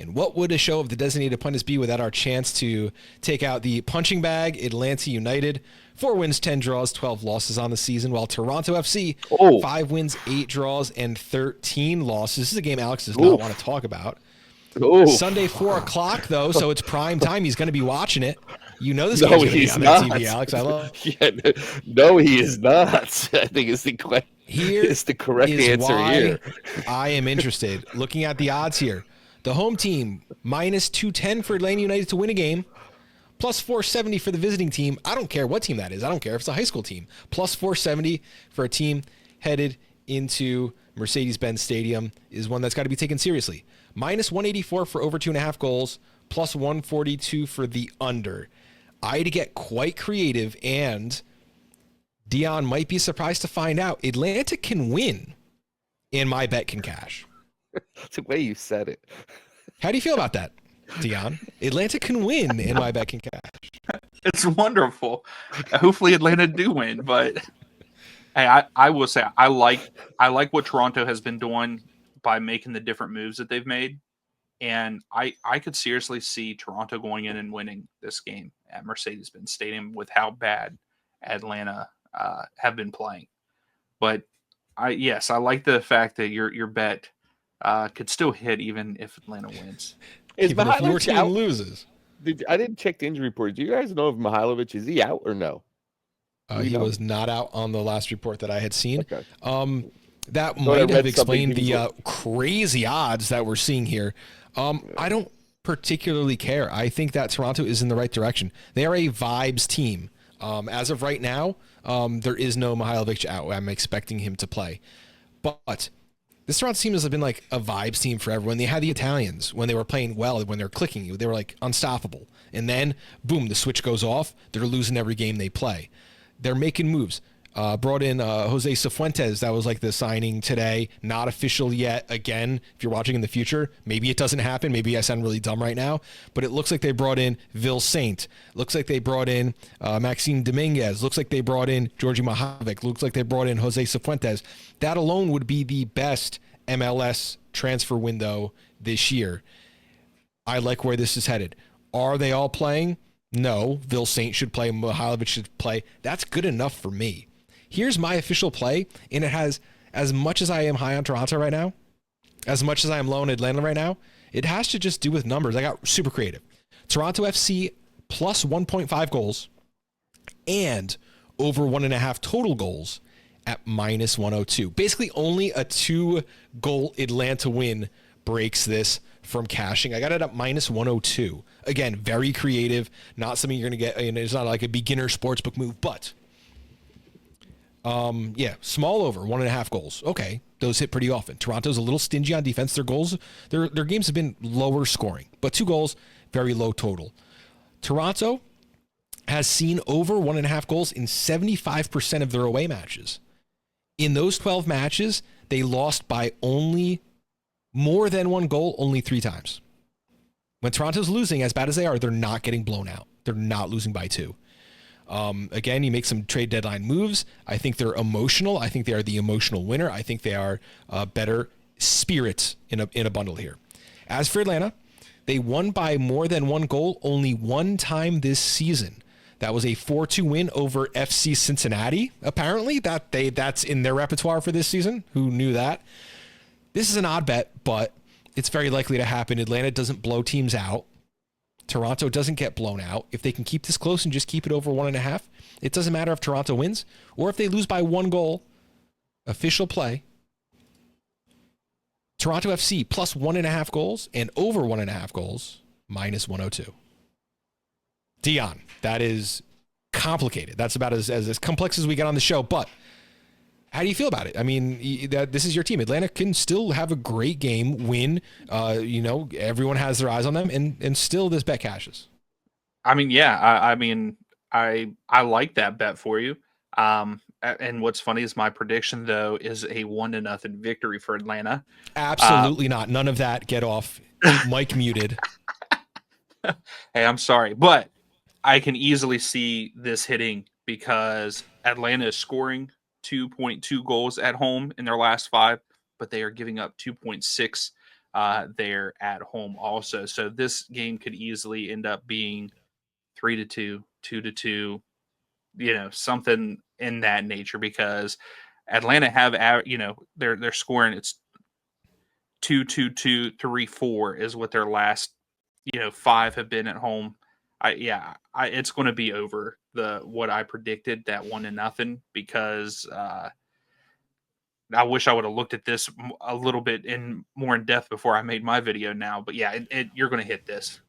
And what would a show of the Designated Pundits be without our chance to take out the punching bag, Atlanta United? 4 wins, 10 draws, 12 losses on the season, while Toronto FC, 5 wins, 8 draws, and 13 losses. This is a game Alex does not want to talk about. Sunday, 4 o'clock, though, so it's prime time. He's going to be watching it. You know this game's going to be on that TV, Alex. I love. Yeah, no, he is not. I think is the correct answer here. I am interested. Looking at the odds here, the home team minus 210 for Atlanta United to win a game, plus 470 for the visiting team. I don't care what team that is. I don't care if it's a high school team. Plus 470 for a team headed into Mercedes-Benz Stadium is one that's got to be taken seriously. Minus 184 for over 2.5 goals, plus 142 for the under. I had to get quite creative, and Dion might be surprised to find out Atlanta can win, and my bet can cash. That's the way you said it. How do you feel about that, Dion? Atlanta can win, and my bet can cash. It's wonderful. Hopefully Atlanta do win, but hey, I will say I like what Toronto has been doing by making the different moves that they've made. And I could seriously see Toronto going in and winning this game at Mercedes-Benz Stadium with how bad Atlanta have been playing. But I like the fact that your bet could still hit even if Atlanta wins. Even if your team loses. I didn't check the injury report. Do you guys know if Mihailovic is he out or no? He was not out on the last report that I had seen. Okay. That might have explained the crazy odds that we're seeing here. I don't particularly care. I think that Toronto is in the right direction. They are a vibes team. As of right now, there is no Mihailovic out. I'm expecting him to play. But this Toronto team has been like a vibes team forever. When they had the Italians, when they were playing well, when they were clicking, they were like unstoppable. And then, boom, the switch goes off. They're losing every game they play. They're making moves. Brought in Jose Cifuentes. That was like the signing today. Not official yet. Again, if you're watching in the future, maybe it doesn't happen. Maybe I sound really dumb right now. But it looks like they brought in Vil Saint. Looks like they brought in Maxime Dominguez. Looks like they brought in Georgi Mihailovic. Looks like they brought in Jose Cifuentes. That alone would be the best MLS transfer window this year. I like where this is headed. Are they all playing? No. Vil Saint should play. Mihailovic should play. That's good enough for me. Here's my official play, and it has, as much as I am high on Toronto right now, as much as I am low on Atlanta right now, it has to just do with numbers. I got super creative. Toronto FC plus 1.5 goals and over 1.5 total goals at minus 102. Basically, only a 2-goal Atlanta win breaks this from cashing. I got it at minus 102. Again, very creative, not something you're going to get. It's not like a beginner sportsbook move, but small over 1.5 goals. Okay, those hit pretty often. Toronto's a little stingy on defense. Their games have been lower scoring, but 2 goals, very low total. Toronto has seen over 1.5 goals in 75% of their away matches. In those 12 matches, they lost by only more than 1 goal only 3 times. When Toronto's losing, as bad as they are, they're not getting blown out. They're not losing by 2. Again, you make some trade deadline moves. I think they're emotional. I think they are the emotional winner. I think they are better spirits in a bundle here. As for Atlanta, they won by more than 1 goal only 1 time this season. That was a 4-2 win over FC Cincinnati. Apparently, that's in their repertoire for this season. Who knew that? This is an odd bet, but it's very likely to happen. Atlanta doesn't blow teams out. Toronto doesn't get blown out. If they can keep this close and just keep it over 1.5, it doesn't matter if Toronto wins or if they lose by 1 goal. Official play. Toronto FC plus 1.5 goals and over 1.5 goals, minus 102. Dion, that is complicated. That's about as complex as we get on the show, but how do you feel about it? I mean, this is your team. Atlanta can still have a great game, win. Everyone has their eyes on them, and still this bet cashes. I mean, yeah. I like that bet for you. And what's funny is my prediction, though, is a 1-0 victory for Atlanta. Absolutely not. None of that. Get off. Mic muted. Hey, I'm sorry, but I can easily see this hitting because Atlanta is scoring 2.2 goals at home in their last 5, but they are giving up 2.6 there at home also. So this game could easily end up being 3-2, 2-2, something in that nature, because Atlanta have, they're scoring, it's 2-2-2, 3-4 is what their last, 5 have been at home. It's going to be over what I predicted, that 1-0, because I wish I would have looked at this a little bit more in depth before I made my video now. But yeah, you're going to hit this.